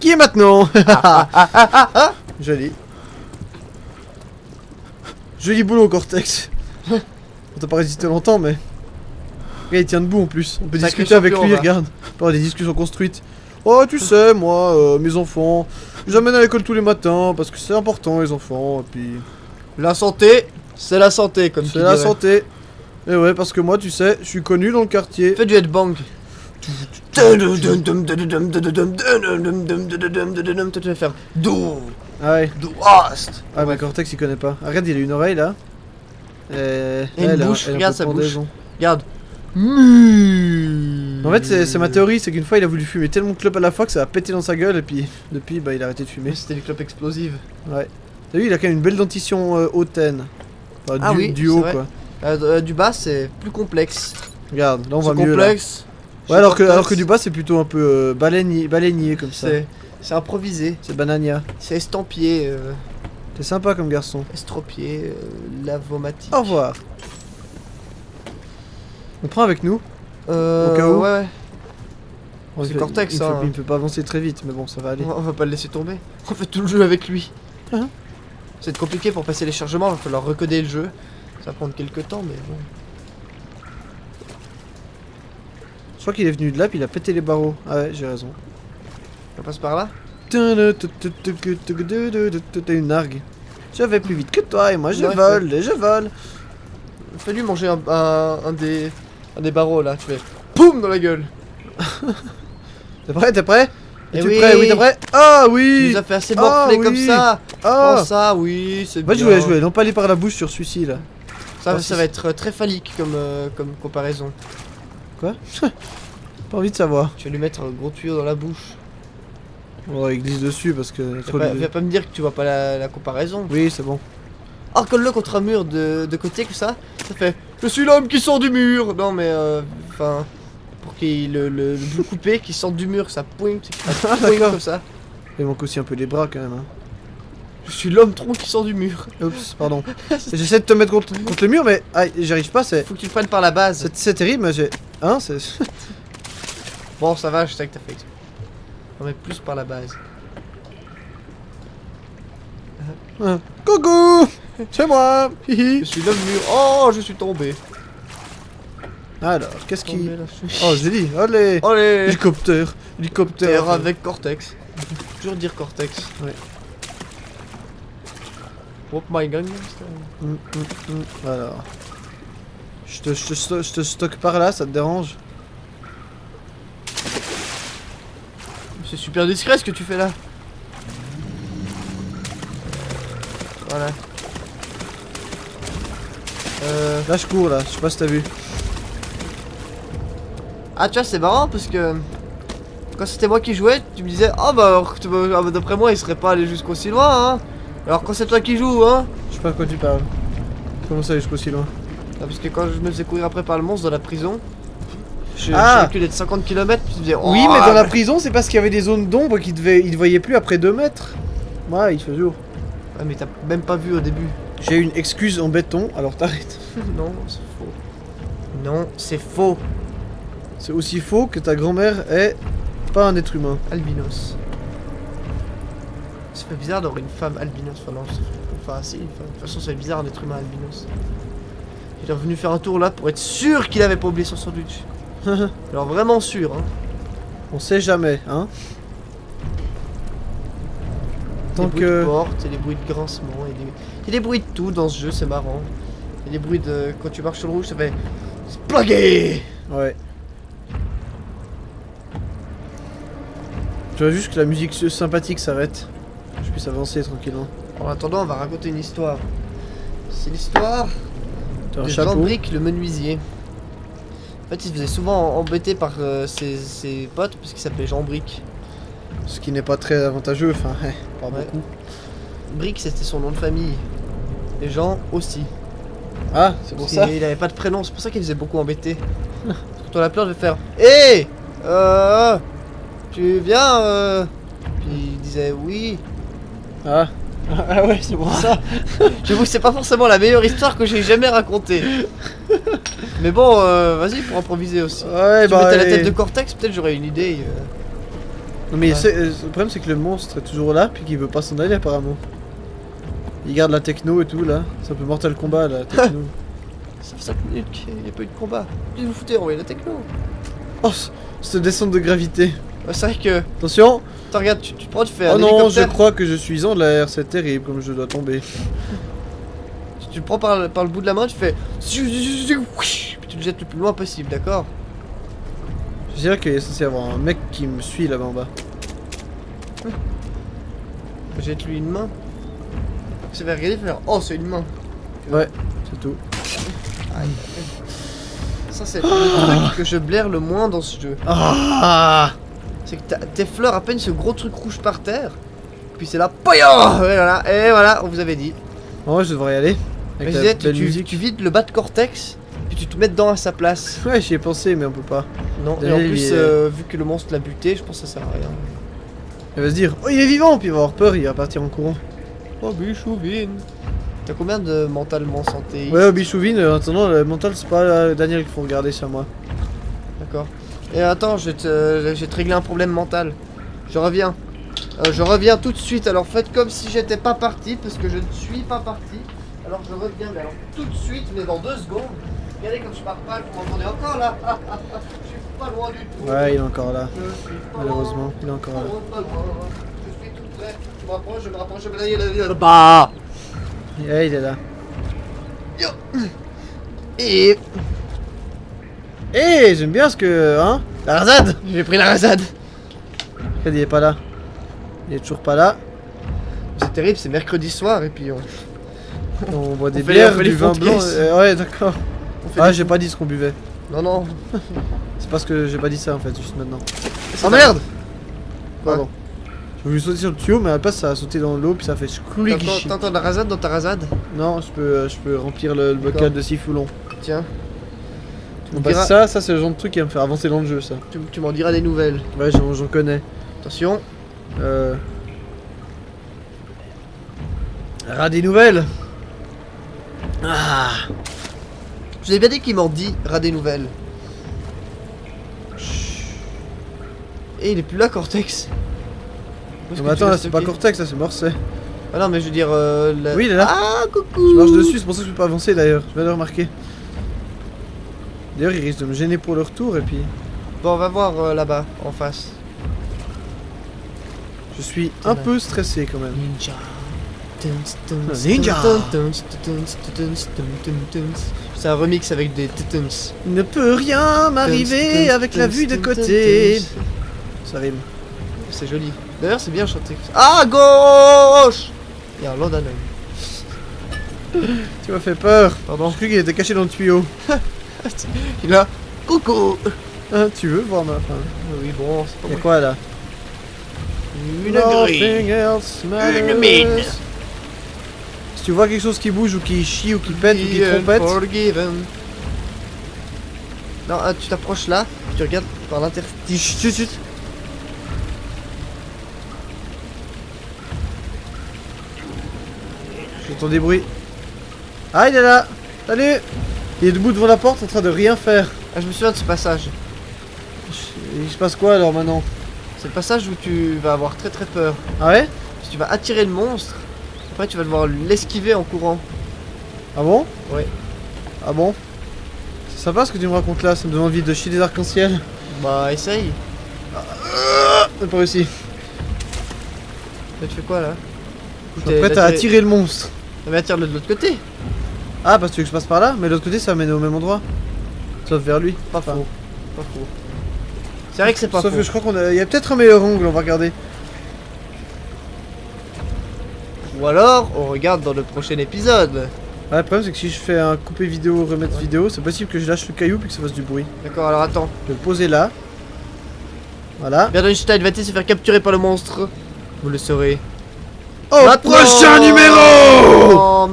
Qui est maintenant? Joli. Joli boulot, Cortex. On t'a pas résisté longtemps, mais... Regarde, il tient debout en plus. On peut Sacré discuter avec champion, lui, va. regarde. Avoir des discussions construites. Oh, tu sais, moi, mes enfants, je les amène à l'école tous les matins parce que c'est important, les enfants. Et puis... La santé, c'est la santé, comme tu C'est dirais. la santé. Et ouais, parce que moi, tu sais, je suis connu dans le quartier. Fais du headbang. Tu vas faire do, Ah ouais. do, ast. Ah, mais Cortex, il connaît pas. Ah, regarde, il a une oreille là. Et une elle a- bouche, elle a un regarde peu sa de bouche. pendaison. Regarde. En fait, c'est ma théorie, c'est qu'une fois, il a voulu fumer tellement de clopes à la fois que ça a pété dans sa gueule, et puis depuis, bah, il a arrêté de fumer. Mais c'était des clopes explosives. Ouais. T'as vu, il a quand même une belle dentition hautaine. Enfin, Ah du, oui, du c'est haut, vrai. quoi. Du bas, c'est plus complexe. Regarde, là, on C'est va mieux, là. complexe. Ouais, alors que du bas, c'est plutôt un peu baleinier, comme ça. C'est improvisé. C'est banania. C'est estampillé, T'es sympa comme garçon. estropié, lavomatique. Au revoir. On prend avec nous. Au cas où. Ouais. On C'est fait- Cortex, il, hein. il ne peut pas avancer très vite, mais bon, ça va aller. On va pas le laisser tomber. On fait tout le jeu avec lui. Hein? C'est compliqué pour passer les chargements, il va falloir recoder le jeu. Ça va prendre quelques temps, mais bon. Je crois qu'il est venu de là, puis il a pété les barreaux. Ah ouais, j'ai raison. On passe par là. T'as une nargue. Je vais plus vite que toi, et moi je Ouais, vole, et je vole. Fais-lui manger un des barreaux là, tu fais POUM dans la gueule. T'es prêt? T'es prêt? Eh Es-tu oui. prêt? Oui, t'es prêt? Ah Tu oui! nous as fait assez morfler oui. comme ça. Ah! Oh ça, oui, c'est Va bien. jouer, non pas aller par la bouche sur celui-ci là. Ça, Oh, ça va être très phallique comme comparaison. Pas envie de savoir. Tu vas lui mettre un gros tuyau dans la bouche. Oh, il glisse dessus parce que. Viens pas me dire que tu vois pas la comparaison. Oui, c'est bon. Oh, colle-le contre un mur de côté comme ça. Ça fait je suis l'homme qui sort du mur. Non, mais enfin. Pour qu'il le bout coupé, qu'il sorte du mur, ça pointe, ça pointe d'accord. comme ça. Il manque aussi un peu les bras quand même. Hein. Je suis l'homme tronc qui sort du mur. Oups, pardon. J'essaie de te mettre contre le mur, mais aïe, j'arrive pas. C'est Faut que tu le prennes par la base. terrible, mais j'ai. Hein, c'est. Bon, ça va, je sais que t'as fait exprès. On met plus par la base. Coucou! C'est moi! Je suis l'homme mur. Oh, je suis tombé. Alors, qu'est-ce qui. Tombé, là, je suis- Oh, j'ai dit, allez! Allez. Hélicoptère! Hélicoptère! Terre avec Cortex. Toujours dire Cortex. Ouais. Whoop my gun. Alors. Je te stocke par là, ça te dérange? C'est super discret ce que tu fais là. Voilà. Là, je cours là, je sais pas si t'as vu. Ah, tu vois, c'est marrant parce que quand c'était moi qui jouais, tu me disais, oh bah, d'après moi, il serait pas allé jusqu'aussi loin, hein. Alors quand c'est toi qui joues, hein. Je sais pas de quoi tu parles. Comment ça, jusqu'aussi loin? Ah, parce que quand je me faisais courir après par le monstre dans la prison, je Ah. reculais de 50 km, puis tu me disais, oh, Oui, mais dans la prison, c'est parce qu'il y avait des zones d'ombre qui il te voyait plus après 2 mètres. Ouais, il fait jour. Ouais, mais t'as même pas vu au début. J'ai une excuse en béton, alors t'arrêtes. Non, c'est faux. Non, c'est faux. C'est aussi faux que ta grand-mère est pas un être humain. Albinos. Ça fait bizarre d'avoir une femme albinos. Enfin, non, enfin, si. Enfin, de toute façon, c'est bizarre un être humain albinos. Il est revenu faire un tour là pour être sûr qu'il avait pas oublié son sandwich. Alors, vraiment sûr, hein. On sait jamais, hein. Tant Les bruits de que. porte, et les bruits de grincement, et il y a des bruits de tout dans ce jeu, c'est marrant. Il y a des bruits de. Quand tu marches sur le rouge, ça fait. Splugué. Ouais. Je veux juste que la musique sympathique s'arrête. Que je puisse avancer tranquillement. En attendant, on va raconter une histoire. C'est l'histoire T'as un de chapeau. Jean-Bric le menuisier. En fait, il se faisait souvent embêter par ses potes parce qu'il s'appelait Jean-Bric. Ce qui n'est pas très avantageux, enfin, pas Ouais. beaucoup. Bric, c'était son nom de famille. Et Jean aussi. Ah, c'est pour Parce ça. qu'il avait pas de prénom, c'est pour ça qu'il faisait beaucoup embêter. Quand on l'appelait, on devait faire hé, tu viens Puis il disait oui. Ah. Ah ouais, c'est pour ça. J'avoue que c'est pas forcément la meilleure histoire que j'ai jamais racontée. Mais bon, vas-y pour improviser aussi. Ouais, Tu bah. mettais la tête allez. de Cortex, peut-être j'aurais une idée. Non mais Ouais. le problème c'est que le monstre est toujours là, puis qu'il veut pas s'en aller apparemment. Il garde la techno et tout là. C'est un peu Mortal Kombat la techno. Ça fait 5 minutes qu'il n'y a pas eu de combat. Qu'est-ce que vous foutez, envoyer la techno? Oh, cette descente de gravité. Ouais, c'est vrai que. Attention. Attends, regarde, tu prends, tu fais un Oh non, je hélicoptère. crois que je suis en l'air, c'est terrible comme je dois tomber. Tu le prends par le bout de la main, tu fais. Puis tu le jettes le plus loin possible, d'accord? Je dirais qu'il est censé y avoir un mec qui me suit là-bas en bas. Jette-lui une main. Ça va regarder, faire. Oh, c'est une main. Ouais, c'est tout. Aïe. Ça, c'est le truc que je blaire le moins dans ce jeu. Ah. C'est que tes fleurs à peine ce gros truc rouge par terre. Puis c'est là. Poyon! Et voilà, on vous avait dit. Ouais, je devrais y aller. Avec Mais la je disais, belle musique. tu vides le bas de cortex, puis tu te mets dedans à sa place. Ouais, j'y ai pensé, mais on peut pas. Non, et en Derrière, plus, il est- vu que le monstre l'a buté, je pense que ça sert à rien. Il va se dire, oh il est vivant, puis il va avoir peur, il va partir en courant. Oh, Bichouvine! T'as combien de mentalement santé? Ouais, Bichouvine, en attendant, le mental, c'est pas Daniel qu'il faut regarder, c'est à moi. D'accord. Et attends, je vais te régler un problème mental. Je reviens. Je reviens tout de suite. Alors faites comme si j'étais pas parti, parce que je ne suis pas parti. Alors je reviens, mais alors tout de suite, mais dans 2 secondes. Regardez comme je pars pas, vous m'entendez encore là. Je suis pas loin du tout. Ouais, il est encore là. Je suis pas Malheureusement, loin. il est encore là. Pas loin. Je suis tout près. Je me rapproche, je me rapproche, je me rapproche. Bah. Ouais, il est là. Et Eh, j'aime bien ce que. Hein. La rasade. j'ai pris la rasade. Regarde, il est pas là. Il est toujours pas là. C'est terrible, c'est mercredi soir et puis on On boit des fait bières, les du fonds vin de blanc. caisse. Ouais, d'accord. fait Ah, des j'ai pas dit ce qu'on buvait. Non. C'est parce que j'ai pas dit ça en fait, juste maintenant. Oh merde. Quoi? Pardon. J'ai voulu sauter sur le tuyau, mais à la place ça a sauté dans l'eau, puis ça a fait squeaky. T'entends de la rasade dans ta rasade? Non, je peux remplir le bocal de sifoulon. Tiens. Tu me Bon, bah, diras- ça c'est le genre de truc qui va me faire avancer dans le jeu, ça. tu m'en diras des nouvelles. Ouais, j'en connais. Attention. Ras des nouvelles. Ah. Je vous ai bien dit qu'il m'en dit ras des nouvelles. Et il est plus là, Cortex. Où est-ce Non, que mais tu attends, l'as là c'est pas stocké? Cortex, là c'est Morset. Ah non, mais je veux dire. Oui, il est là. Ah, coucou. Je marche dessus, c'est pour ça que je peux pas avancer d'ailleurs. Je viens de le remarquer. D'ailleurs, ils risquent de me gêner pour leur tour et puis. Bon, on va voir là-bas, en face. Je suis un peu stressé quand même. Ninja. Ninja. C'est un remix avec des tutuns. Il ne peut rien m'arriver avec la vue de côté. Ça rime. C'est joli. D'ailleurs, c'est bien chanté. Ah, gauche. Il y a un Landanum. Tu m'as fait peur. Pardon. Je croyais qu'il était caché dans le tuyau. Il a. Coucou. Ah, tu veux voir ma fin? Oui, bon, c'est pas Y'a moi. quoi là? Une Nothing grille. else matters. Une mine. Si tu vois quelque chose qui bouge ou qui chie ou qui pète ou qui trompette, Unforgiven. Non, tu t'approches là, tu regardes par l'interstice. chut, chut. J'entends des bruits. Ah, il est là. Salut. Il est debout devant la porte en train de rien faire. Ah, je me souviens de ce passage. Il se passe quoi alors maintenant? C'est le passage où tu vas avoir très peur. Ah ouais? Si tu vas attirer le monstre, après tu vas devoir l'esquiver en courant. Ah bon? Ouais. Ah bon? C'est sympa ce que tu me racontes là, ça me donne envie de chier des arcs-en-ciel. Bah, essaye. J'ai pas réussi. Là, tu fais quoi là? Je suis prêt à attirer le monstre. Ah, mais attire-le de l'autre côté. Ah, parce que tu veux que je passe par là? Mais de l'autre côté ça mène au même endroit. Sauf vers lui. Pas Enfin, faux. Pas faux. C'est vrai que c'est pas Sauf faux. que je crois qu'on a. Il y a peut-être un meilleur angle, on va regarder. Ou alors, on regarde dans le prochain épisode. Ouais, le problème c'est que si je fais un couper vidéo, remettre Ouais. vidéo, c'est possible que je lâche le caillou puis que ça fasse du bruit. D'accord, alors attends. Je vais le poser là. Voilà. Bernstein va-t-il se faire capturer par le monstre? Vous le saurez. Au Maintenant. prochain numéro!